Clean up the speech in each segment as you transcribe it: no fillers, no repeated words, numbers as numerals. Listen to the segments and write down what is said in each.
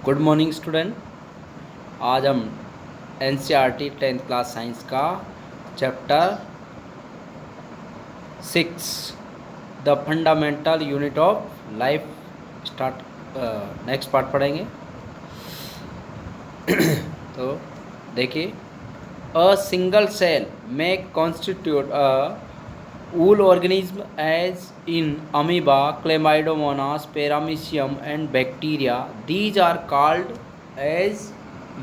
Good morning student. आज हम NCERT 10th class science का chapter 6 the fundamental unit of life start next part पढ़ेंगे। तो देखिए, अ सिंगल सेल में constitute a wool organism as in amoeba, chlamydomonas, paramecium and bacteria. These are called as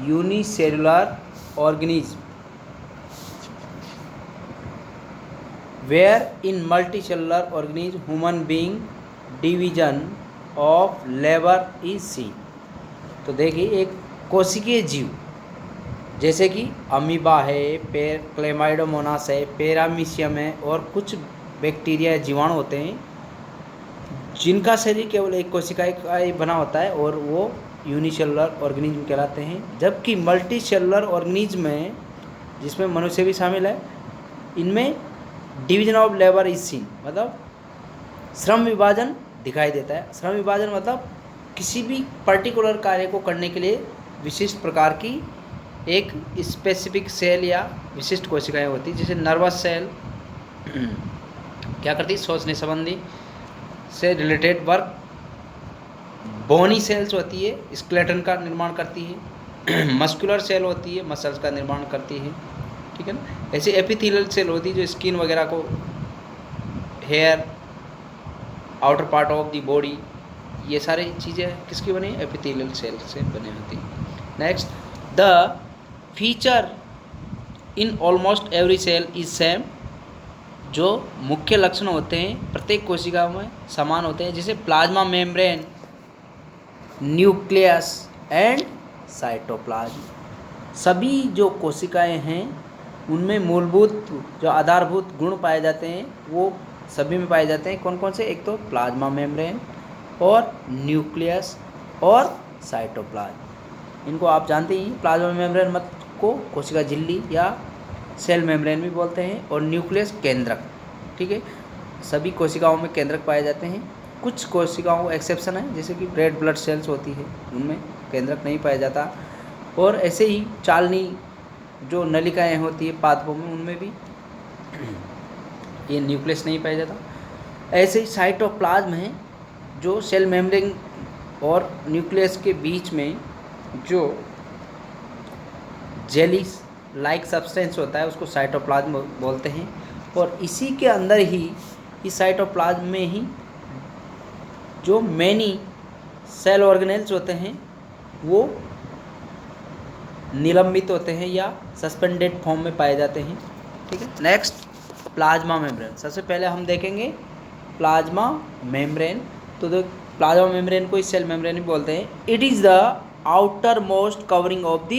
unicellular organism, where in multicellular organism human being division of labor is seen. तो देखिए, एक कोशिकीय जीव जैसे कि amoeba है, Chlamydomonas है, पेरामीशियम है और कुछ बैक्टीरिया जीवाणु होते हैं जिनका शरीर केवल एक कोशिका का ही बना होता है और वो यूनिसेलुलर ऑर्गेनिज्म कहलाते हैं। जबकि मल्टी सेलुलर ऑर्गेनिज्म में, जिसमें मनुष्य भी शामिल है, इनमें division of labour is seen, मतलब श्रम विभाजन दिखाई देता है। श्रम विभाजन मतलब किसी भी पर्टिकुलर कार्य को करने के लिए विशिष्ट प्रकार की एक स्पेसिफिक सेल या विशिष्ट कोशिकाएं होती, जैसे नर्वस सेल क्या करती है, सोचने संबंधी से रिलेटेड वर्क। बोनी सेल्स होती है, स्केलेटन का निर्माण करती है। मस्कुलर सेल होती है, मसल्स का निर्माण करती है, ठीक है ना। ऐसे एपिथेलियल सेल होती है जो स्किन वगैरह को, hair, outer part of the body, ये सारी चीज़ें किसकी बनी, एपिथेलियल सेल से बनी होती है। Next, the feature in almost every cell is same. जो मुख्य लक्षण होते हैं प्रत्येक कोशिका में समान होते हैं, जैसे plasma membrane, nucleus and cytoplasm. सभी जो कोशिकाएं हैं उनमें मूलभूत जो आधारभूत गुण पाए जाते हैं वो सभी में पाए जाते हैं। कौन कौन से, एक तो प्लाज्मा मेम्ब्रेन और न्यूक्लियस और साइटोप्लाज्म। इनको आप जानते ही, प्लाज्मा मेम्ब्रेन मत को कोशिका झिल्ली या सेल मेम्ब्रेन भी बोलते हैं, और न्यूक्लियस केंद्रक, ठीक है। सभी कोशिकाओं में केंद्रक पाए जाते हैं। कुछ कोशिकाओं एक्सेप्शन है, जैसे कि रेड ब्लड सेल्स होती है, उनमें केंद्रक नहीं पाया जाता। और ऐसे ही चालनी जो नलिकाएं होती है पादपों में, उनमें भी ये न्यूक्लियस नहीं पाया जाता। ऐसे ही साइटोप्लाज्म है, जो सेल मेम्ब्रेन और न्यूक्लियस के बीच में जो जेली लाइक सब्सटेंस होता है उसको साइटोप्लाज्म बोलते हैं। और इसी के अंदर ही, इस साइटोप्लाज्म में ही जो मैनी सेल ऑर्गेनेल्स होते हैं वो निलंबित होते हैं या सस्पेंडेड फॉर्म में पाए जाते हैं, ठीक है। Next, plasma membrane. सबसे पहले हम देखेंगे प्लाज्मा मेम्ब्रेन। तो प्लाज्मा मेम्ब्रेन को इस सेल मेम्ब्रेन भी बोलते हैं। It is the outermost covering of the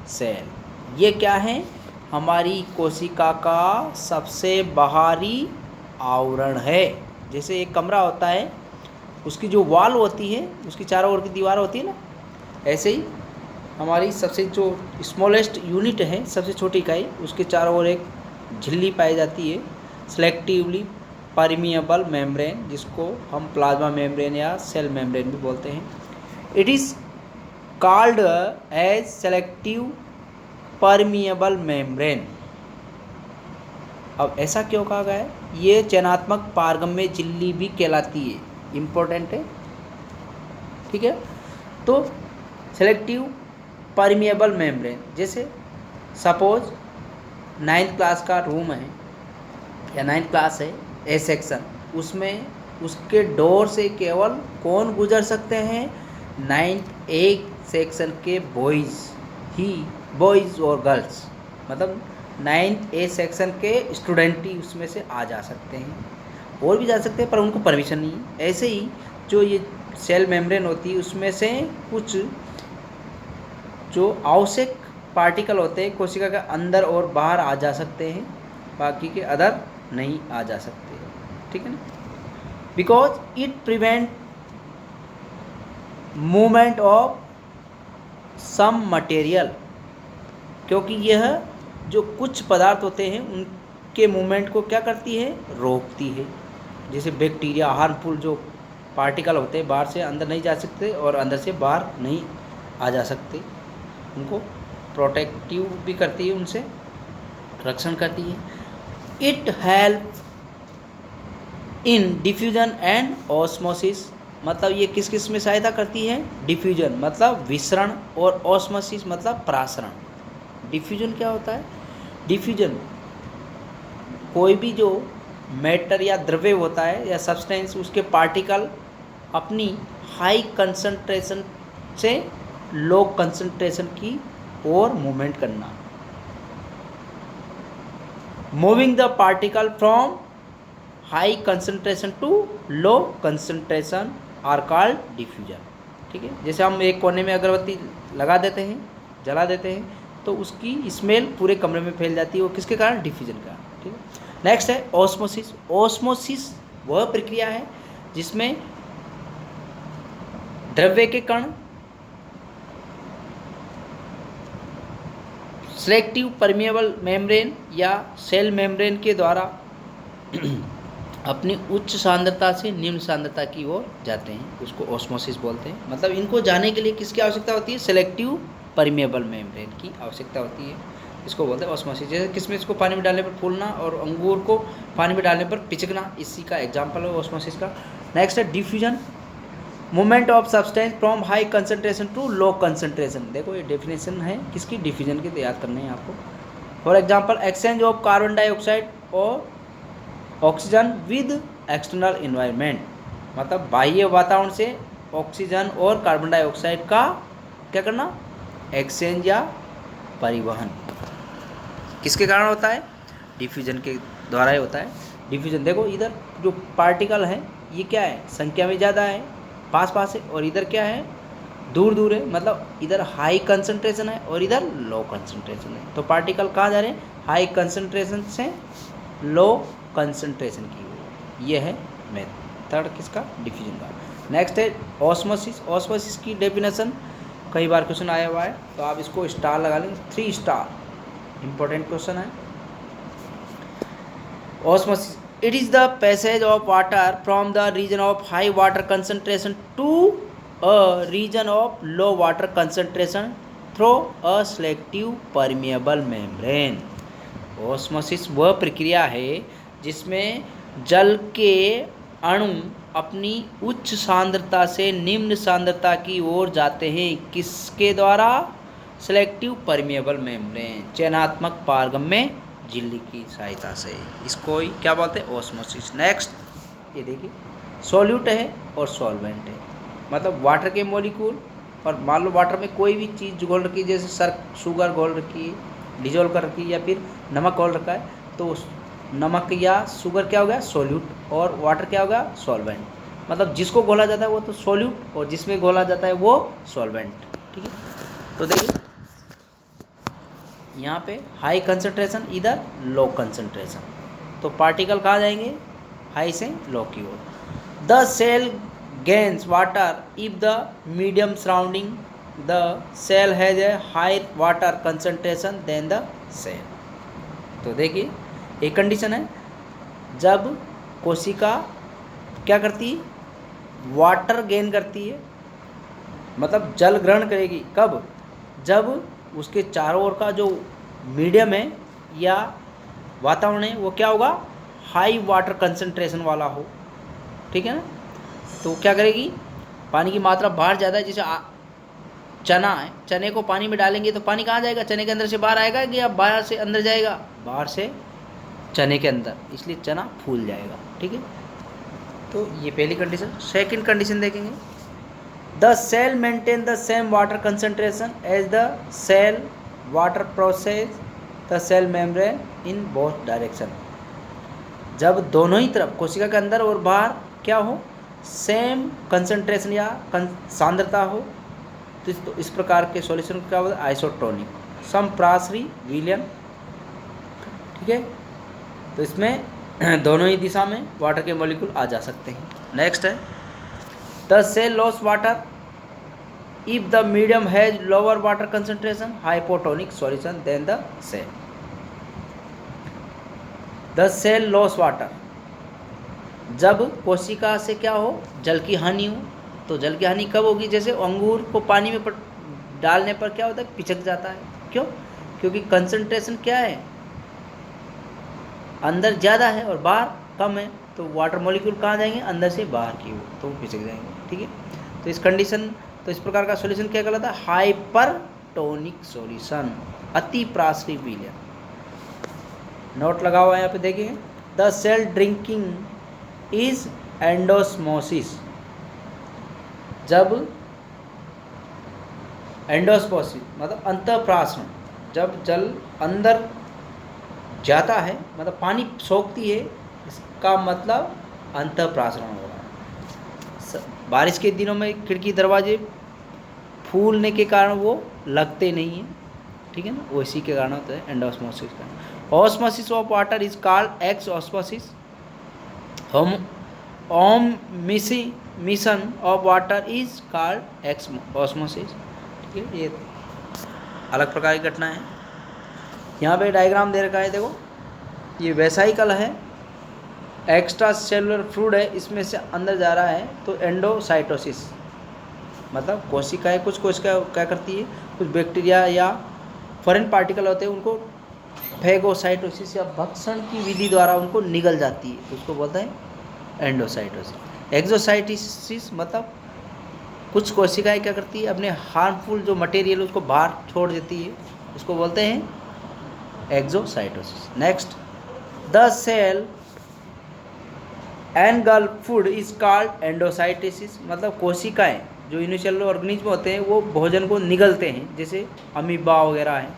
cell. ये क्या है, हमारी कोशिका का सबसे बाहरी आवरण है। जैसे एक कमरा होता है, उसकी जो वॉल होती है, उसकी चारों ओर की दीवार होती है ना, ऐसे ही हमारी सबसे जो स्मॉलेस्ट यूनिट है, सबसे छोटी इकाई, उसके चारों ओर एक झिल्ली पाई जाती है, सेलेक्टिवली परमिएबल मेम्ब्रेन, जिसको हम प्लाज्मा मेम्ब्रेन या सेल मेम्ब्रेन भी बोलते हैं। It is called as selective permeable membrane. अब ऐसा क्यों कहा गया है, ये चयनात्मक पारगम्य झिल्ली भी कहलाती है, इम्पोर्टेंट है, ठीक है। तो सेलेक्टिव परमिएबल मेम्ब्रेन, जैसे सपोज 9th क्लास का रूम है या 9th क्लास है, ए सेक्शन, उसमें उसके डोर से केवल कौन गुजर सकते हैं, 9th ए सेक्शन के बॉयज़ और गर्ल्स, मतलब 9th ए सेक्शन के स्टूडेंट ही उसमें से आ जा सकते हैं। और भी जा सकते हैं पर उनको परमिशन नहीं है। ऐसे ही जो ये सेल मेम्ब्रेन होती है, उसमें से कुछ जो आवश्यक पार्टिकल होते हैं कोशिका के अंदर और बाहर आ जा सकते हैं, बाकी के अदर नहीं आ जा सकते, ठीक है ना। Because it prevent movement of some material, क्योंकि यह जो कुछ पदार्थ होते हैं उनके मूवमेंट को क्या करती है, रोकती है। जैसे बैक्टीरिया, हार्मफुल जो पार्टिकल होते हैं बाहर से अंदर नहीं जा सकते और अंदर से बाहर नहीं आ जा सकते, उनको प्रोटेक्टिव भी करती है, उनसे रक्षण करती है। It help in diffusion and osmosis, मतलब ये किस किस में सहायता करती है? डिफ्यूजन मतलब विसरण और ऑस्मोसिस मतलब प्रासरण। डिफ्यूजन क्या होता है? डिफ्यूजन कोई भी जो मैटर या द्रव्य होता है या सब्सटेंस, उसके पार्टिकल अपनी हाई कंसंट्रेशन से लो कंसंट्रेशन की ओर मूवमेंट करना। Moving the particle from high concentration to low concentration are called diffusion. ठीक है, जैसे हम एक कोने में अगरबत्ती लगा देते हैं, जला देते हैं, तो उसकी स्मेल पूरे कमरे में फैल जाती है, वो किसके कारण? डिफ्यूजन का। ठीक है, नेक्स्ट है ऑस्मोसिस। ऑस्मोसिस वह प्रक्रिया है जिसमें द्रव्य के कण सेलेक्टिव परमिएबल मेम्ब्रेन या सेल मेम्ब्रेन के द्वारा अपनी उच्च सांद्रता से निम्न सांद्रता की ओर जाते हैं, उसको ऑस्मोसिस बोलते हैं। मतलब इनको जाने के लिए किसकी आवश्यकता होती है? सेलेक्टिव परमिएबल मेम्ब्रेन की आवश्यकता होती है, इसको बोलते हैं ऑस्मोसिस। जैसे किसमें? इसको पानी में डालने पर फूलना और अंगूर को पानी में डालने पर पिचकना, इसी का एग्जाम्पल है ऑस्मोसिस का। नेक्स्ट है diffusion, movement of substance from high concentration to low concentration. देखो ये डेफिनेशन है किसकी? डिफ्यूजन की, तो याद करने हैं आपको। For example exchange of carbon dioxide और ऑक्सीजन विद एक्सटर्नल इन्वायरमेंट, मतलब बाह्य वातावरण से ऑक्सीजन और कार्बन डाइऑक्साइड का क्या करना? एक्सचेंज या परिवहन। किसके कारण होता है? डिफ्यूजन के द्वारा ही होता है। डिफ्यूजन देखो, इधर जो पार्टिकल है ये क्या है? संख्या में ज़्यादा है, पास पास है, और इधर क्या है? दूर दूर है, मतलब इधर हाई कंसंट्रेशन है और इधर लो कंसंट्रेशन है। तो पार्टिकल कहाँ जा रहे हैं? हाई कंसंट्रेशन से लो कंसंट्रेशन की ओर। ये है मेथड किसका? डिफ्यूजन का। नेक्स्ट है ऑस्मोसिस। ऑस्मोसिस की डेफिनेशन कई बार क्वेश्चन आया हुआ है, तो आप इसको स्टार लगा लेंगे, 3 स्टार, इंपॉर्टेंट क्वेश्चन है। Osmosis, it is the passage of water from the region of high water concentration to a region of low water concentration through a selective permeable membrane। Osmosis वह प्रक्रिया है जिसमें जल के अणु अपनी उच्च सांद्रता से निम्न सांद्रता की ओर जाते हैं, किसके द्वारा? सेलेक्टिव परमिएबल मेम्ब्रेन, चयनात्मक पारगम्य झिल्ली की सहायता से। इसको ही क्या बोलते हैं? ऑस्मोसिस। नेक्स्ट ये देखिए, सॉल्यूट है और सॉल्वेंट है, मतलब वाटर के मॉलिक्यूल, और मान लो वाटर में कोई भी चीज़ घोल रखी है, जैसे शुगर घोल रखी है, डिजोल्व कर रखी है, या फिर नमक घोल रखा है, तो नमक या शुगर क्या हो गया? सॉल्यूट, और वाटर क्या होगा? सॉल्वेंट। मतलब जिसको घोला जाता है वो तो सॉल्यूट, और जिसमें घोला जाता है वो सॉल्वेंट। ठीक है, तो देखिए यहाँ पे हाई कंसंट्रेशन, इधर लो कंसंट्रेशन, तो पार्टिकल कहाँ जाएंगे? हाई से लो की ओर। The cell gains water if the medium surrounding the cell has a high water concentration than the cell. तो देखिए एक कंडीशन है, जब कोशिका क्या करती है? वाटर गेन करती है, मतलब जल ग्रहण करेगी। कब? जब उसके चारों ओर का जो मीडियम है या वातावरण है वो क्या होगा? हाई वाटर कंसंट्रेशन वाला हो। ठीक है ना, तो क्या करेगी? पानी की मात्रा बाहर ज़्यादा है, जैसे चना है, चने को पानी में डालेंगे तो पानी कहाँ जाएगा? चने के अंदर से बाहर आएगा कि या बाहर से अंदर जाएगा? बाहर से चने के अंदर, इसलिए चना फूल जाएगा। ठीक है, तो ये पहली कंडीशन। सेकंड कंडीशन देखेंगे, the cell maintain the same water concentration as the cell water process the cell membrane in both direction. जब दोनों ही तरफ, कोशिका के अंदर और बाहर क्या हो? सेम कंसंट्रेशन या सांद्रता हो, तो इस प्रकार के सॉल्यूशन क्या होता है? आइसोटोनिक, समप्रासरी विलयन। ठीक है, तो इसमें दोनों ही दिशा में वाटर के मॉलिक्यूल आ जा सकते हैं। नेक्स्ट है the cell loss water if the medium has lower water concentration, hypotonic solution then the cell. The cell loss water, जब कोशिका से क्या हो? जल की हानि हो। तो जल की हानि कब होगी? जैसे अंगूर को पानी में डालने पर क्या होता है, पिचक जाता है। क्यों? क्योंकि कंसंट्रेशन क्या है, अंदर ज़्यादा है और बाहर कम है, तो वाटर मॉलिक्यूल कहाँ जाएंगे, अंदर से बाहर की ओर, तो वो पिचक जाएंगे। ठीक है, तो इस कंडीशन, तो इस प्रकार का सॉल्यूशन क्या कहलाता है, हाइपरटोनिक सॉल्यूशन, अति प्रासरी विलयन। नोट लगा हुआ है यहाँ पे देखिए, the cell drinking is endosmosis. जब एंडोस्मोसिस मतलब अंतःप्रासन, जब जल अंदर जाता है, मतलब पानी सोखती है, इसका मतलब अंतःप्रासन हो रहा है। बारिश के दिनों में खिड़की दरवाजे फूलने के कारण वो लगते नहीं हैं, ठीक है ना, वो इसी के कारण होता है एंडोस्मोसिस का। Osmosis of water is called x osmosis. Mission of water is called x osmosis. ठीक है, ये अलग प्रकार की घटना है। यहाँ पे डायग्राम दे रखा है, देखो ये वेसाइकल है, एक्स्ट्रा सेलुलर फ्लूइड है, इसमें से अंदर जा रहा है, तो एंडोसाइटोसिस मतलब कोशिकाएं, कुछ कोशिकाएं क्या करती है, कुछ बैक्टीरिया या फॉरेन पार्टिकल होते हैं, उनको फैगोसाइटोसिस या भक्षण की विधि द्वारा उनको निगल जाती है, उसको बोलते हैं एंडोसाइटोसिस। एक्सोसाइटोसिस मतलब कुछ कोशिकाएं क्या करती है, अपने हार्मफुल जो मटेरियल उसको बाहर छोड़ देती है, उसको बोलते हैं exocytosis. Next, the cell engulfed is called endocytosis, मतलब कोशिकाएं जो यूनिसेलुलर ऑर्गेनिज्म होते हैं वो भोजन को निगलते हैं, जैसे अमीबा वगैरह हैं,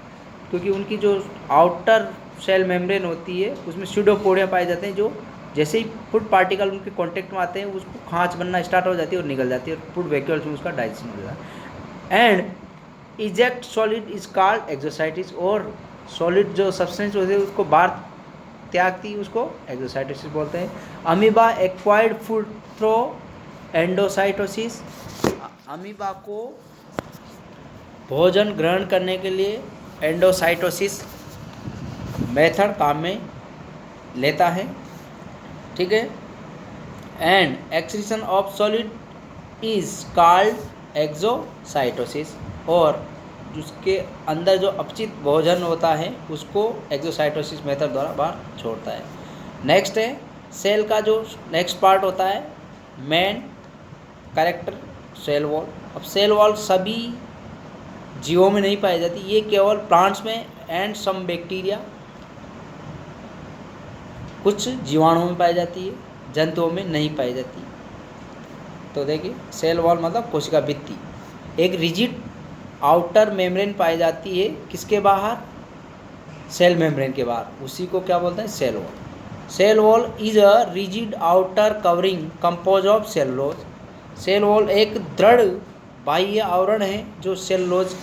क्योंकि उनकी जो आउटर सेल मेम्ब्रेन होती है उसमें स्यूडोपोडिया पाए जाते हैं, जो जैसे ही फूड पार्टिकल उनके कांटेक्ट में आते हैं उसको खांच बनना स्टार्ट हो जाती है और निकल जाती है, और फूड वैक्यूल्स में उसका डाइजेशन हो जाता है। And eject solid is called exocytosis, और सॉलिड जो सब्सटेंस होती है उसको बाहर त्यागती, उसको एक्सोसाइटोसिस बोलते हैं। Amoeba acquired food through endocytosis, amoeba को भोजन ग्रहण करने के लिए एंडोसाइटोसिस मेथड काम में लेता है। ठीक है, and excretion of solid is called exocytosis, और उसके अंदर जो अपचित भोजन होता है उसको एक्सोसाइटोसिस मेथड द्वारा बाहर छोड़ता है। नेक्स्ट है सेल का जो नेक्स्ट पार्ट होता है, मेन कैरेक्टर सेल वॉल। अब सेल वॉल सभी जीवों में नहीं पाई जाती, ये केवल प्लांट्स में एंड सम बैक्टीरिया, कुछ जीवाणुओं में पाई जाती है, जंतुओं में नहीं पाई जाती। तो देखिए सेल वॉल मतलब कोशिका भित्ति, एक रिजिड आउटर मेम्ब्रेन पाई जाती है, किसके बाहर, सेल मेम्ब्रेन के बाहर, उसी को क्या बोलते हैं, cell wall. Cell wall is a rigid outer covering compose of cellulose. Cell wall एक दृढ़ बाह्य आवरण है जो सेलुलोज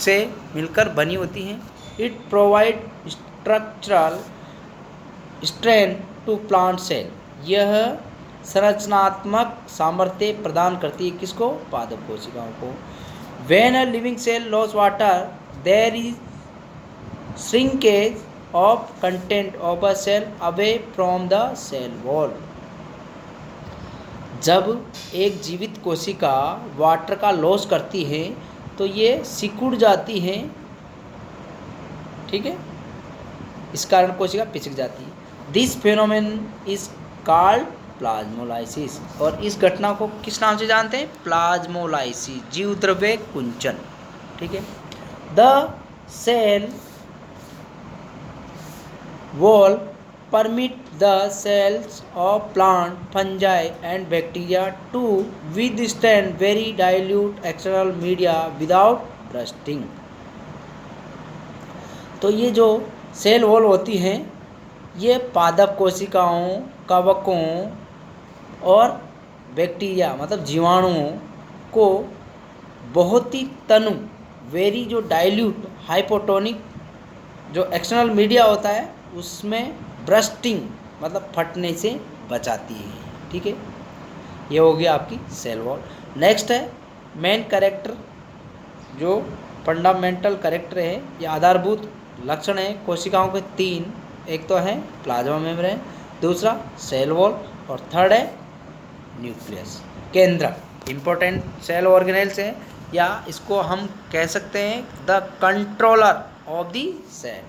से मिलकर बनी होती हैं। It provide structural strength to plant cell, यह संरचनात्मक सामर्थ्य प्रदान करती है, किसको, पादप कोशिकाओं को। When a living cell loss water there is shrinkage of content of a cell away from the cell wall. जब एक जीवित कोशिका वाटर का लॉस करती है तो ये सिकुड़ जाती है, ठीक है, इस कारण कोशिका पिचक जाती है। दिस फेनोमेन इज कॉल्ड प्लाज्मोलाइसिस, और इस घटना को किस नाम से जानते हैं, प्लाज्मोलाइसिस, जीवद्रव्य कुंचन। ठीक है, the cell wall permit the cells of plant, fungi and bacteria to withstand very dilute external media without bursting। तो ये जो सेल वॉल होती हैं ये पादप कोशिकाओं, कवकों और बैक्टीरिया मतलब जीवाणुओं को बहुत ही तनु, वेरी जो डाइल्यूट हाइपोटोनिक जो एक्सटर्नल मीडिया होता है उसमें ब्रस्टिंग मतलब फटने से बचाती है। ठीक है, ये हो गया आपकी सेल वॉल। नेक्स्ट है मेन कैरेक्टर, जो फंडामेंटल कैरेक्टर है या आधारभूत लक्षण है कोशिकाओं के तीन, एक तो है प्लाज्मा मेम्ब्रेन, दूसरा सेल वॉल और थर्ड है न्यूक्लियस, केंद्रक। इंपॉर्टेंट सेल ऑर्गेनेल्स हैं, या इसको हम कह सकते हैं the controller of the cell.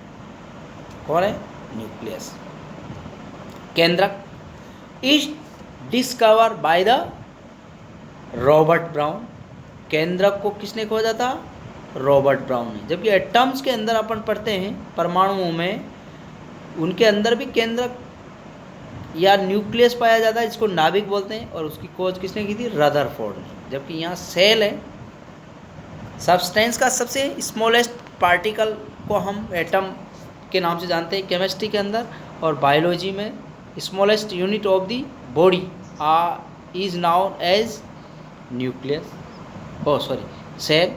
कौन है? न्यूक्लियस। केंद्रक is discover by the Robert Brown. केंद्रक को किसने खोजा था? रॉबर्ट ब्राउन ने। जबकि एटम्स के अंदर अपन पढ़ते हैं, परमाणुओं में उनके अंदर भी केंद्रक या न्यूक्लियस पाया जाता है, जिसको नाभिक बोलते हैं, और उसकी खोज किसने की थी? रदरफोर्ड ने। जबकि यहाँ सेल है, सब्सटेंस का सबसे स्मॉलेस्ट पार्टिकल को हम एटम के नाम से जानते हैं केमिस्ट्री के अंदर, और बायोलॉजी में smallest unit of the body is known as nucleus, cell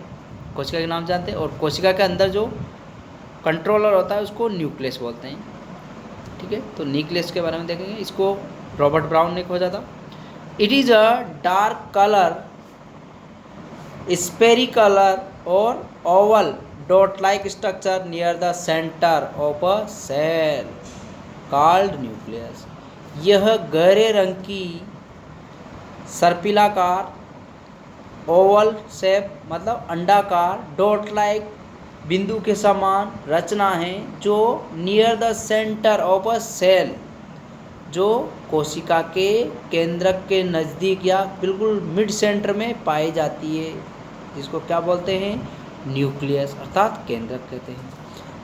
कोशिका के नाम जानते हैं। और कोशिका के अंदर जो कंट्रोलर होता है उसको न्यूक्लियस बोलते हैं। ठीक है, तो न्यूक्लियस के बारे में देखेंगे। इसको रॉबर्ट ब्राउन ने खोजा था। It is a dark colour spherical और oval dot like structure near the centre of a cell called nucleus. यह गहरे रंग की सर्पिलाकार, ओवल शेप मतलब अंडाकार, डॉट लाइक बिंदु के समान रचना है जो near the centre of a cell, जो कोशिका के केंद्रक के नज़दीक या बिल्कुल मिड सेंटर में पाई जाती है, जिसको क्या बोलते हैं? न्यूक्लियस, अर्थात केंद्रक कहते हैं।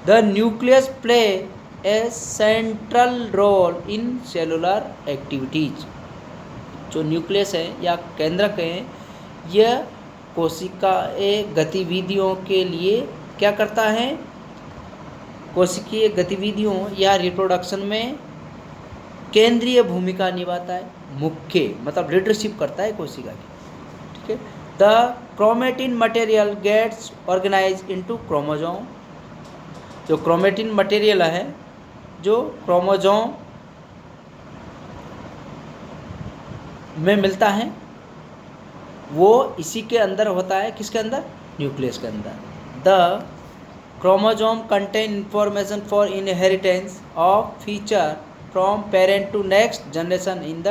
The nucleus play a central role in cellular activities. जो न्यूक्लियस है या केंद्रक है, यह कोशिकीय गतिविधियों के लिए क्या करता है? कोशिकीय गतिविधियों या रिप्रोडक्शन में केंद्रीय भूमिका निभाता है, मुख्य मतलब लीडरशिप करता है कोशिका की। ठीक है। The chromatin material gets organise into chromosome. जो क्रोमेटिन मटेरियल है, जो क्रोमोसोम में मिलता है, वो इसी के अंदर होता है। किसके अंदर? न्यूक्लियस के अंदर। The chromosome contain information for inheritance of feature from parent to next generation in the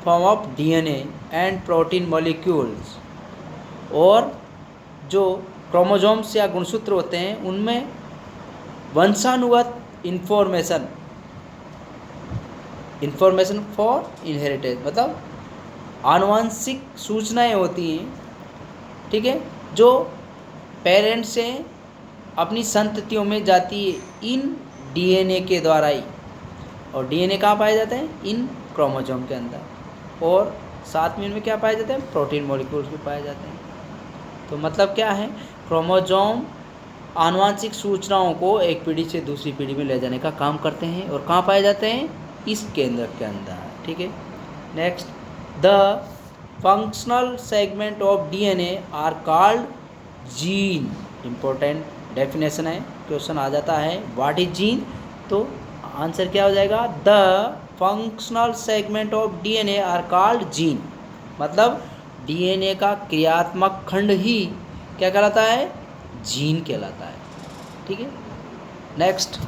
form of DNA and protein molecules. और जो क्रोमोसोम्स या गुणसूत्र होते हैं, उनमें वंशानुगत इंफॉर्मेशन फॉर इनहेरिटेंस मतलब आनुवंशिक सूचनाएं होती हैं। ठीक है, जो पेरेंट्स से अपनी संततियों में जाती है इन डीएनए के द्वारा ही। और डीएनए कहाँ पाए जाते हैं? इन क्रोमोसोम के अंदर। और साथ में इनमें क्या पाए जाते हैं? प्रोटीन मॉलिक्यूल्स भी पाए जाते हैं। तो मतलब क्या है? क्रोमोसोम आनुवंशिक सूचनाओं को एक पीढ़ी से दूसरी पीढ़ी में ले जाने का काम करते हैं। और कहाँ पाए जाते हैं? इस केंद्र के अंदर। ठीक है। Next, the functional segment of DNA are called gene. Important definition है, क्वेश्चन आ जाता है व्हाट इज जीन, तो आंसर क्या हो जाएगा? The functional segment of DNA are called gene. मतलब डीएनए का क्रियात्मक खंड ही क्या कहलाता है? जीन कहलाता है। ठीक है। Next,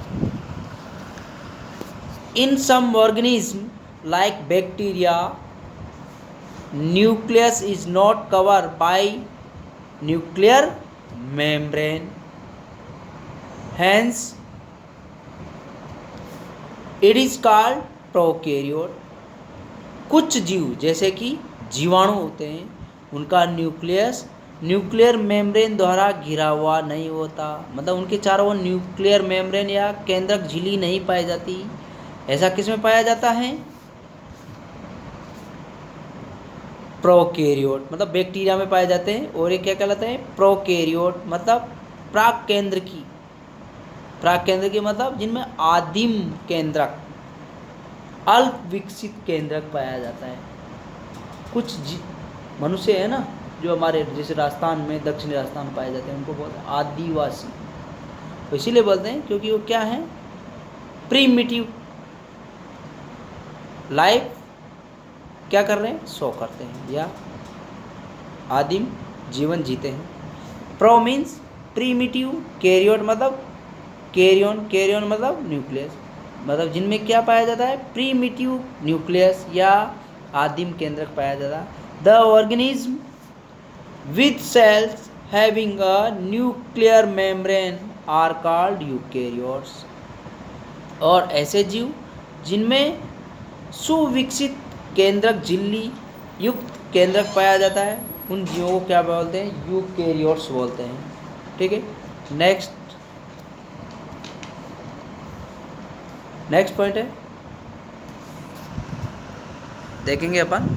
in some organism like bacteria, nucleus is not covered by nuclear membrane, hence it is called prokaryote। कुछ जीव जैसे कि जीवाणु होते हैं, उनका न्यूक्लियस न्यूक्लियर मेम्ब्रेन द्वारा घिरा हुआ नहीं होता, मतलब उनके चारों ओर न्यूक्लियर मेम्ब्रेन या केंद्रक झिल्ली नहीं पाई जाती। ऐसा किस में पाया जाता है? प्रोकैरियोट मतलब बैक्टीरिया में पाए जाते हैं। और ये क्या कहलाते हैं? प्रोकैरियोट मतलब प्राक केंद्र की मतलब जिनमें आदिम केंद्रक, अल्प विकसित केंद्रक पाया जाता है। कुछ मनुष्य है ना, जो हमारे जैसे राजस्थान में, दक्षिणी राजस्थान में पाए जाते हैं, उनको बोलते हैं आदिवासी। तो इसीलिए बोलते हैं क्योंकि वो क्या है? प्रीमिटिव लाइफ क्या कर रहे हैं? सो करते हैं या आदिम जीवन जीते हैं। प्रो मीन्स प्रीमिटिव, कैरियोट मतलब कैरियन मतलब न्यूक्लियस, मतलब जिनमें क्या पाया जाता है? प्रीमिटिव न्यूक्लियस या आदिम केंद्रक पाया जाता है। The organism with cells having a nuclear membrane are called eukaryotes. और ऐसे जीव जिनमें सुविकसित केंद्रक झिल्ली युक्त केंद्रक पाया जाता है उन जीवों को क्या बोलते हैं? यूकेरियोट्स बोलते हैं। ठीक है, नेक्स्ट पॉइंट है, देखेंगे अपन